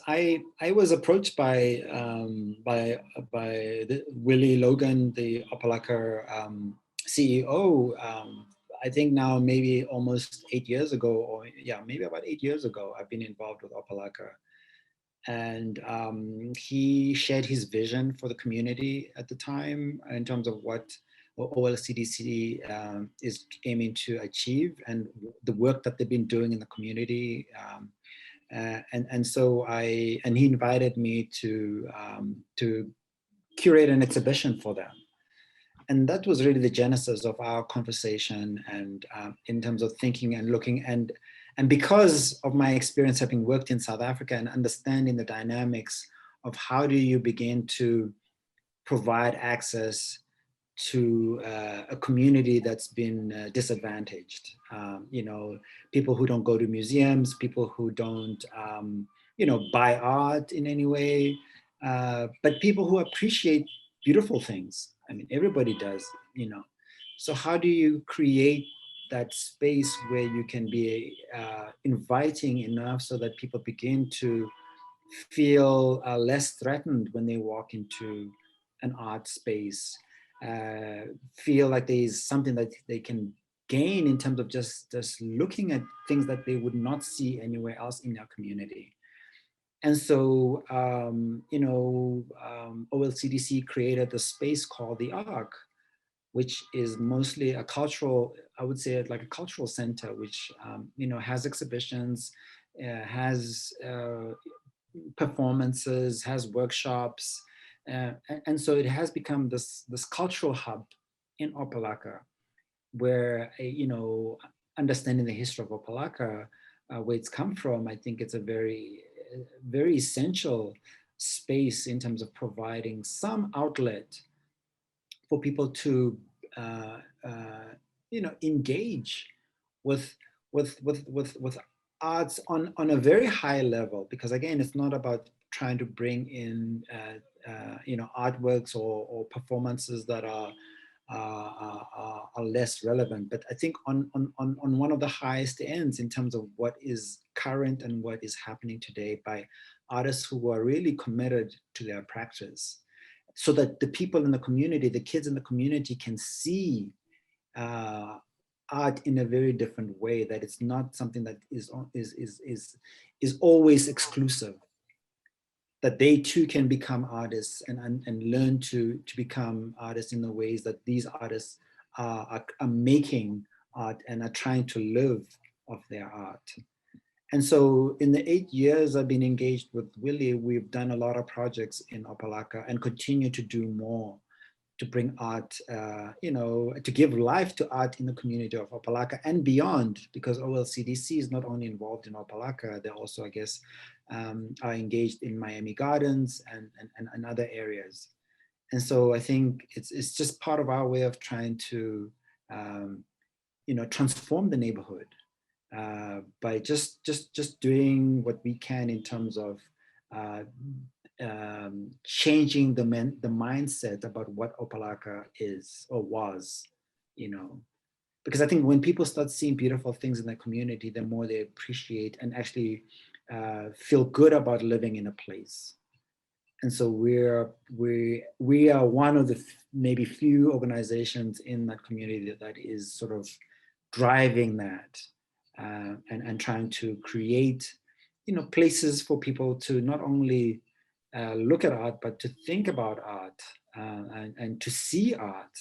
I was approached by Willie Logan, the Opalaka CEO. I think now maybe almost 8 years ago, or yeah, maybe about 8 years ago, I've been involved with Opalaka, and he shared his vision for the community at the time in terms of what OLCDC is aiming to achieve and the work that they've been doing in the community. And so he invited me to curate an exhibition for them. And that was really the genesis of our conversation, and in terms of thinking and looking, and because of my experience having worked in South Africa and understanding the dynamics of how do you begin to provide access to a community that's been disadvantaged. People who don't go to museums, people who don't, buy art in any way, but people who appreciate beautiful things. I mean, everybody does. So how do you create that space where you can be inviting enough so that people begin to feel less threatened when they walk into an art space, feel like there's something that they can gain in terms of just looking at things that they would not see anywhere else in their community. And so, OLCDC created a space called the Arc, which is mostly a cultural, I would say like a cultural center, which, has exhibitions, has performances, has workshops. And so it has become this cultural hub in Opalaka, where, understanding the history of Opalaka, where it's come from, I think it's a very, very essential space in terms of providing some outlet for people to, engage with arts on a very high level, because again, it's not about trying to bring in artworks or performances that are less relevant, but I think on one of the highest ends in terms of what is current and what is happening today by artists who are really committed to their practice, so that the people in the community, the kids in the community, can see art in a very different way, that it's not something that is always exclusive, that they too can become artists and learn to become artists in the ways that these artists are making art and are trying to live off their art. And so in the 8 years I've been engaged with Willie, we've done a lot of projects in Opalaka and continue to do more to bring art, to give life to art in the community of Opalaka and beyond, because OLCDC is not only involved in Opalaka, they also, I guess, are engaged in Miami Gardens and other areas. And so I think it's just part of our way of trying to, transform the neighborhood by just doing what we can in terms of changing the mindset about what Opalaka is or was, because I think when people start seeing beautiful things in the community, the more they appreciate and actually feel good about living in a place. And so we are one of the maybe few organizations in that community that is sort of driving that and trying to create, places for people to not only look at art, but to think about art and to see art